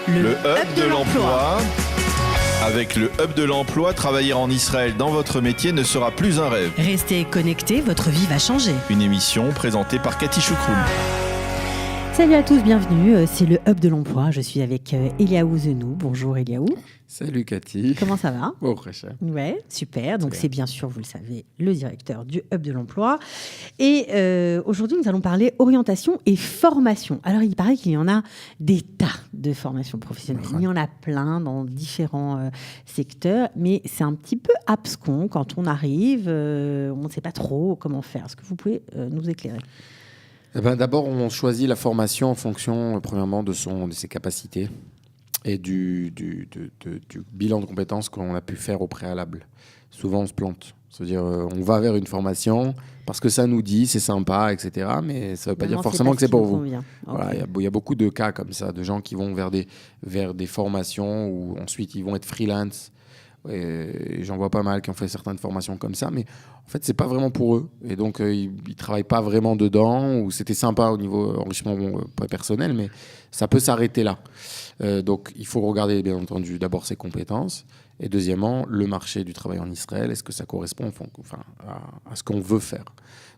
Le Hub de l'emploi. Avec le Hub de l'emploi, travailler en Israël dans votre métier ne sera plus un rêve. Restez connectés, votre vie va changer. Une émission présentée par Cathy Choukroul. Salut à tous, bienvenue. C'est le Hub de l'emploi. Je suis avec Eliaou Zenou. Bonjour Eliaou. Salut Cathy. Comment ça va ? Bon, très cher. Ouais, super. Donc c'est bien sûr, vous le savez, le directeur du Hub de l'emploi. Et aujourd'hui, nous allons parler orientation et formation. Alors, il paraît qu'il y en a des tas de formations professionnelles. Il y en a plein dans différents secteurs, mais c'est un petit peu abscon quand on arrive. On ne sait pas trop comment faire. Est-ce que vous pouvez nous éclairer ? D'abord, on choisit la formation en fonction, premièrement, de ses capacités et du bilan de compétences qu'on a pu faire au préalable. Souvent, on se plante. C'est-à-dire, on va vers une formation parce que ça nous dit, c'est sympa, etc. Mais ça ne veut pas dire forcément que c'est pour vous. Okay. Voilà, il y a beaucoup de cas comme ça, de gens qui vont vers des formations où ensuite ils vont être freelance. Et j'en vois pas mal qui ont fait certaines formations comme ça, mais en fait c'est pas vraiment pour eux et donc ils travaillent pas vraiment dedans, ou c'était sympa au niveau enrichissement personnel, mais ça peut s'arrêter là. Donc il faut regarder bien entendu d'abord ses compétences et deuxièmement le marché du travail en Israël, est-ce que ça correspond à ce qu'on veut faire.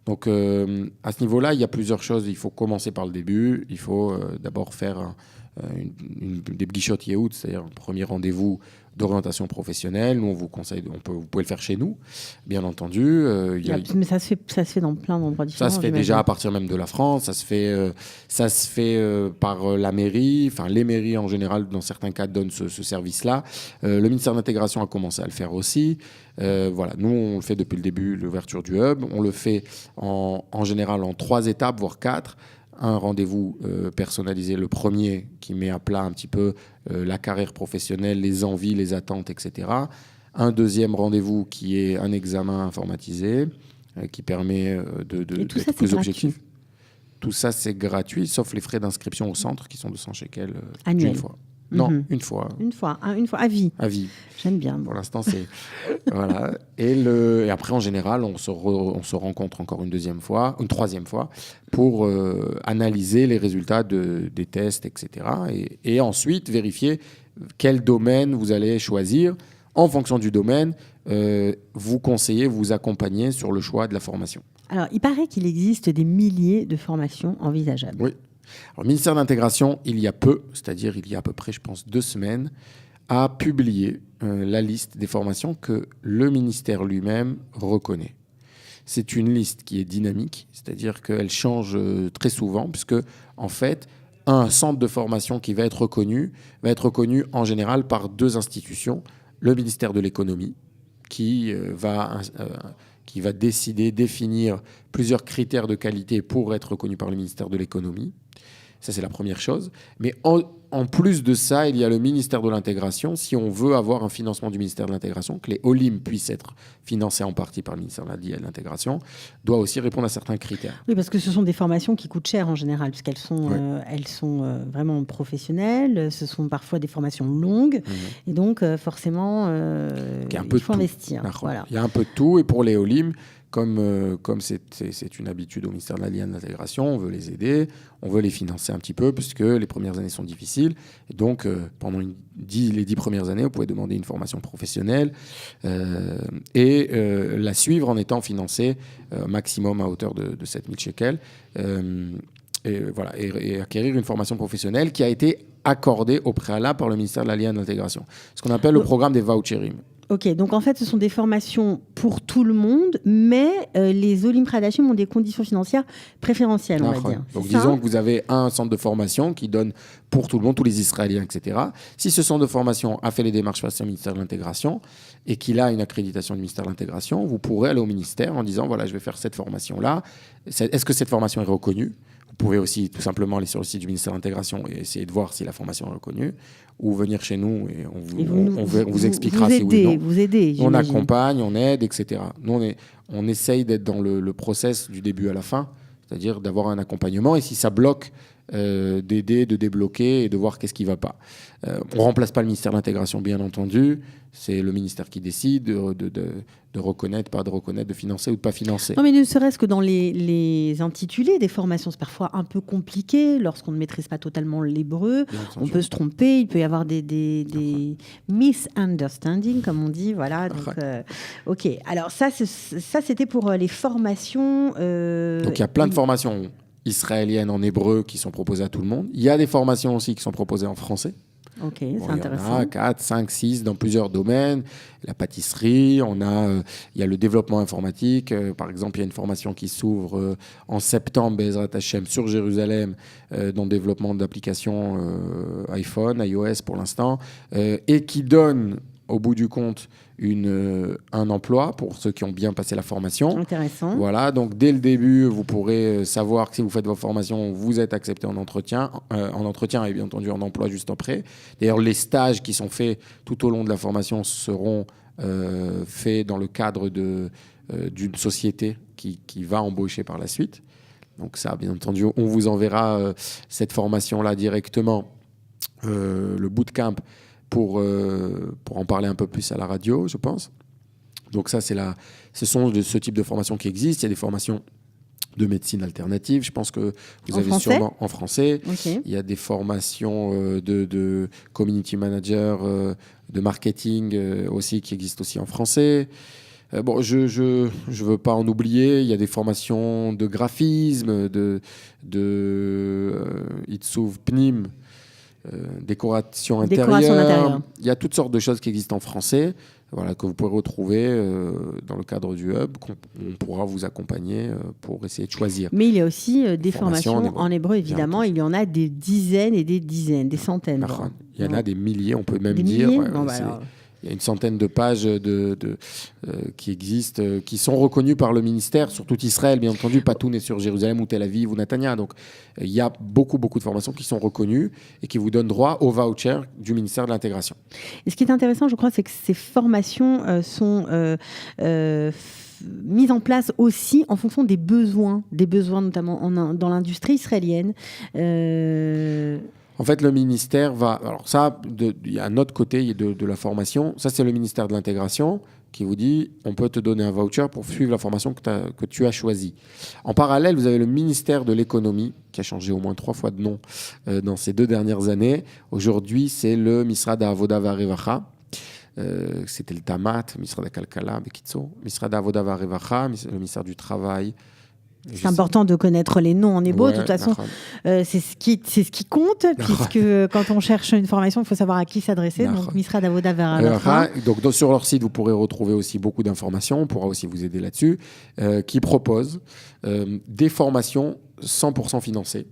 Donc à ce niveau-là il y a plusieurs choses. Il faut commencer par le début. Il faut d'abord faire des bgichot yehout, c'est-à-dire un premier rendez-vous d'orientation professionnelle. Nous, on vous conseille, vous pouvez le faire chez nous, bien entendu. Mais ça se fait dans plein d'endroits différents. Ça se fait déjà à partir même de la France. Ça se fait par la mairie. Enfin, les mairies, en général, dans certains cas, donnent ce service-là. Le ministère de l'Intégration a commencé à le faire aussi. Voilà, nous, on le fait depuis le début, l'ouverture du hub. On le fait en général en 3 étapes, voire 4. Un rendez-vous personnalisé, le premier qui met à plat un petit peu la carrière professionnelle, les envies, les attentes, etc. Un deuxième rendez-vous qui est un examen informatisé qui permet d'être plus objectif. Tout ça, c'est gratuit, sauf les frais d'inscription au centre qui sont 200 shekels une fois. Non, une fois. Une fois, à vie. À vie. J'aime bien. Pour l'instant, c'est... voilà. Et après, en général, on se rencontre encore une troisième fois, pour analyser les résultats des tests, etc. Et ensuite, vérifier quel domaine vous allez choisir. En fonction du domaine, vous conseillez, vous accompagnez sur le choix de la formation. Alors, il paraît qu'il existe des milliers de formations envisageables. Oui. Alors, le ministère de l'Intégration, il y a à peu près, je pense, 2 semaines, a publié la liste des formations que le ministère lui-même reconnaît. C'est une liste qui est dynamique, c'est-à-dire qu'elle change très souvent, puisque, en fait, un centre de formation qui va être reconnu en général par 2 institutions. Le ministère de l'Économie, qui va définir plusieurs critères de qualité pour être reconnu par le ministère de l'Économie. Ça, c'est la première chose. Mais en plus de ça, il y a le ministère de l'Intégration. Si on veut avoir un financement du ministère de l'Intégration, que les OLIM puissent être financés en partie par le ministère de l'Intégration, doit aussi répondre à certains critères. Oui, parce que ce sont des formations qui coûtent cher en général, puisqu'elles sont, elles sont vraiment professionnelles. Ce sont parfois des formations longues. Et donc, forcément, il faut investir. Voilà. Il y a un peu de tout. Et pour les OLIM, comme c'est une habitude au ministère de l'Intégration, on veut les aider, on veut les financer un petit peu, puisque les premières années sont difficiles. Et donc, pendant les 10 premières années, vous pouvez demander une formation professionnelle et la suivre en étant financé maximum à hauteur de 7 000 shekels. Et acquérir une formation professionnelle qui a été accordée au préalable par le ministère de l'Intégration. Ce qu'on appelle le programme des voucherim. Ok, donc en fait, ce sont des formations pour tout le monde, mais les Olim Pradashim ont des conditions financières préférentielles, on va dire. Donc disons que vous avez un centre de formation qui donne pour tout le monde, tous les Israéliens, etc. Si ce centre de formation a fait les démarches face au ministère de l'Intégration et qu'il a une accréditation du ministère de l'Intégration, vous pourrez aller au ministère en disant, voilà, je vais faire cette formation-là. Est-ce que cette formation est reconnue ? Vous pouvez aussi tout simplement aller sur le site du ministère de l'Intégration et essayer de voir si la formation est reconnue, ou venir chez nous et on vous expliquera si oui ou non. Vous aider, on accompagne, on aide, etc. Nous, on essaye d'être dans le process du début à la fin, c'est-à-dire d'avoir un accompagnement. Et si ça bloque d'aider, de débloquer et de voir qu'est-ce qui ne va pas. On ne remplace pas le ministère de l'Intégration, bien entendu. C'est le ministère qui décide de reconnaître, pas de reconnaître, de financer ou de pas financer. Non, mais ne serait-ce que dans les intitulés des formations, c'est parfois un peu compliqué lorsqu'on ne maîtrise pas totalement l'hébreu. On peut se tromper, il peut y avoir des misunderstandings, comme on dit. Voilà. Donc, ok. Alors ça, c'était pour les formations. Donc il y a plein de formations israéliennes en hébreu qui sont proposées à tout le monde. Il y a des formations aussi qui sont proposées en français. Ok, c'est intéressant. Il y en a 4, 5, 6 dans plusieurs domaines. La pâtisserie, il y a le développement informatique. Par exemple, il y a une formation qui s'ouvre en septembre, Bezrat Hashem, sur Jérusalem, dans le développement d'applications iPhone, iOS pour l'instant, et qui donne, au bout du compte, un emploi pour ceux qui ont bien passé la formation. Intéressant. Voilà, donc dès le début, vous pourrez savoir que si vous faites vos formations, vous êtes accepté en entretien et bien entendu en emploi juste après. D'ailleurs, les stages qui sont faits tout au long de la formation seront faits dans le cadre d'une société qui va embaucher par la suite. Donc ça, bien entendu, on vous enverra cette formation-là directement, le bootcamp, pour en parler un peu plus à la radio, je pense. Donc ça, ce sont ce type de formations qui existent. Il y a des formations de médecine alternative. Je pense que vous avez sûrement en français. Okay. Il y a des formations de community manager, de marketing aussi qui existent aussi en français. Bon, je veux pas en oublier. Il y a des formations de graphisme, de Itsuv Pnim, décoration intérieure. Il y a toutes sortes de choses qui existent en français, voilà, que vous pourrez retrouver dans le cadre du Hub, qu'on pourra vous accompagner pour essayer de choisir. Mais il y a aussi des formations en hébreu, évidemment. Il y en a des dizaines et des dizaines, des centaines. Bon. Il y en a des milliers, on peut même dire. Ouais, il y a une centaine de pages qui existent, qui sont reconnues par le ministère, sur tout Israël, bien entendu. Pas tout n'est sur Jérusalem ou Tel Aviv ou Netanya. Donc, il y a beaucoup de formations qui sont reconnues et qui vous donnent droit au voucher du ministère de l'Intégration. Et ce qui est intéressant, je crois, c'est que ces formations sont mises en place aussi en fonction des besoins notamment dans l'industrie israélienne. En fait, le ministère va... Alors ça, il y a un autre côté de la formation. Ça, c'est le ministère de l'Intégration qui vous dit on peut te donner un voucher pour suivre la formation que tu as choisie. En parallèle, vous avez le ministère de l'Économie qui a changé au moins 3 fois de nom dans ces 2 dernières années. Aujourd'hui, c'est le Misrad Avoda Varevacha. C'était le Tamat, Misrad Kalkala, Bekitso, Misrad Avoda Varevacha, le ministère du Travail. C'est important de connaître les noms en hébreu. De toute façon, c'est ce qui compte, puisque quand on cherche une formation, il faut savoir à qui s'adresser. Donc, Misrad Avoda Varevacha. Donc, sur leur site, vous pourrez retrouver aussi beaucoup d'informations. On pourra aussi vous aider là-dessus, qui proposent des formations 100% financées.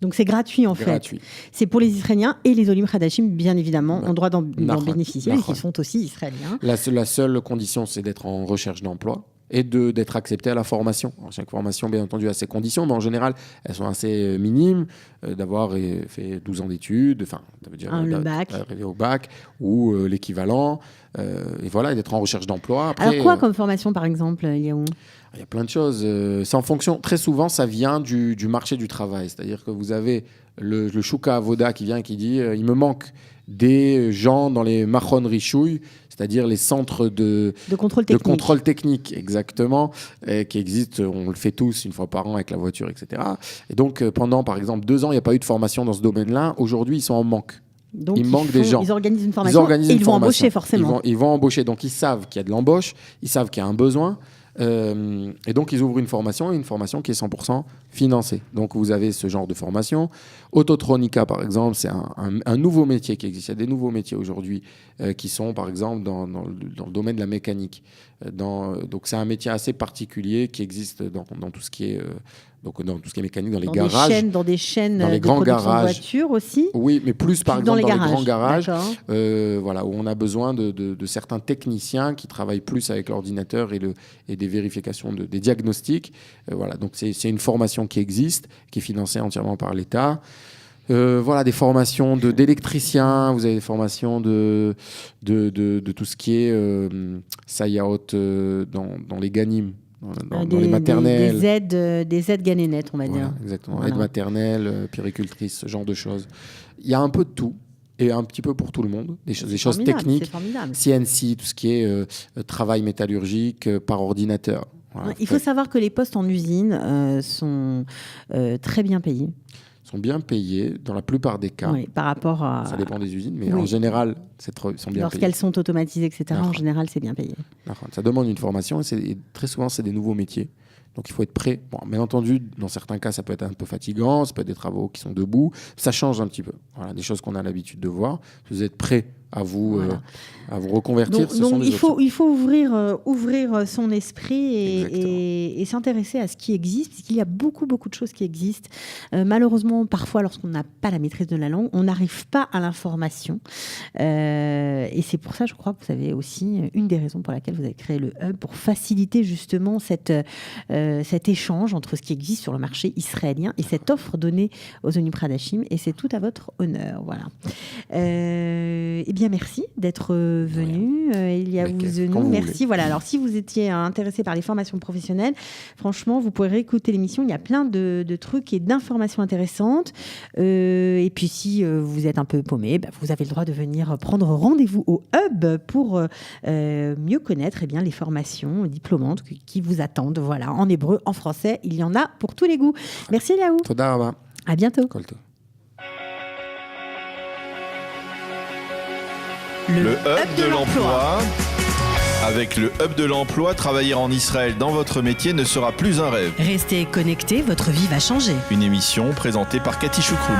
Donc c'est gratuit en fait. C'est pour les Israéliens et les Olim Hadashim, bien évidemment, ont droit d'en bénéficier, qui sont aussi Israéliens. La seule condition, c'est d'être en recherche d'emploi et d'être accepté à la formation. Alors, chaque formation, bien entendu, a ses conditions, mais en général, elles sont assez minimes, d'avoir fait 12 ans d'études, enfin, ça veut dire arriver au bac, ou l'équivalent, et voilà, d'être en recherche d'emploi. Après, alors quoi comme formation, par exemple, Eliaou ? Il y a plein de choses. C'est en fonction, très souvent, ça vient du marché du travail. C'est-à-dire que vous avez le Shuka Avoda qui vient et qui dit il me manque des gens dans les Machon Rishouy, c'est-à-dire les centres de contrôle technique, exactement, qui existent, on le fait tous une fois par an avec la voiture, etc. Et donc, pendant, par exemple, 2 ans, il n'y a pas eu de formation dans ce domaine-là. Aujourd'hui, ils sont en manque. Donc, il manque des gens. Ils organisent une formation et ils vont embaucher forcément. Ils vont embaucher, donc ils savent qu'il y a de l'embauche, ils savent qu'il y a un besoin. Et donc, ils ouvrent une formation qui est 100% financée. Donc, vous avez ce genre de formation. Autotronica, par exemple, c'est un nouveau métier qui existe. Il y a des nouveaux métiers aujourd'hui qui sont, par exemple, dans le domaine de la mécanique. Donc, c'est un métier assez particulier qui existe dans tout ce qui est... dans tout ce qui est mécanique, dans les garages. Dans des chaînes dans les de grands production garages. De voitures aussi. Oui, mais plus par exemple dans les grands garages, voilà, où on a besoin de certains techniciens qui travaillent plus avec l'ordinateur et des vérifications, des diagnostics. Voilà, donc c'est une formation qui existe, qui est financée entièrement par l'État. Voilà, des formations d'électriciens, vous avez des formations de tout ce qui est sayaot dans les ganim. dans les maternelles. Des aides ganénettes, on va Voilà, dire. exactement. Voilà. Aide maternelle, puéricultrice, ce genre de choses. Il y a un peu de tout et un petit peu pour tout le monde. Des choses techniques. C'est formidable. CNC, tout ce qui est travail métallurgique par ordinateur. Voilà, Il faut savoir que les postes en usine sont très bien payés. sont bien payés dans la plupart des cas. Oui, par rapport à... Ça dépend des usines, mais Oui. en général, ils sont bien Lorsqu'elles payés. sont automatisées, etc., en D'accord. général, c'est bien payé. Ça demande une formation et très souvent, c'est des nouveaux métiers. Donc, il faut être prêt. Bon, bien entendu, dans certains cas, ça peut être un peu fatigant, ça peut être des travaux qui sont debout. Ça change un petit peu. Voilà, des choses qu'on a l'habitude de voir. Si vous êtes prêt à vous reconvertir, Donc, ce sont des options. il faut ouvrir son esprit et s'intéresser à ce qui existe, parce qu'il y a beaucoup de choses qui existent. Malheureusement, parfois, lorsqu'on n'a pas la maîtrise de la langue, on n'arrive pas à l'information. Et c'est pour ça, je crois que vous avez aussi une des raisons pour laquelle vous avez créé le Hub, pour faciliter justement cet échange entre ce qui existe sur le marché israélien et cette offre donnée aux ONU Pradashim. Et c'est tout à votre honneur. Voilà. Eh bien, merci d'être venu, Eliaou Zenou. Merci. Voilà. Alors, si vous étiez intéressé par les formations professionnelles, franchement, vous pourrez réécouter l'émission. Il y a plein de trucs et d'informations intéressantes. Et puis, si vous êtes un peu paumé, vous avez le droit de venir prendre rendez-vous au Hub pour mieux connaître les formations diplômantes qui vous attendent. Voilà, en hébreu, en français, il y en a pour tous les goûts. Merci, Eliaou. Toda raba. À bientôt. Kolto. Le Hub de l'emploi. Avec le Hub de l'emploi, travailler en Israël dans votre métier ne sera plus un rêve. Restez connectés, votre vie va changer. Une émission présentée par Cathy Choukroul.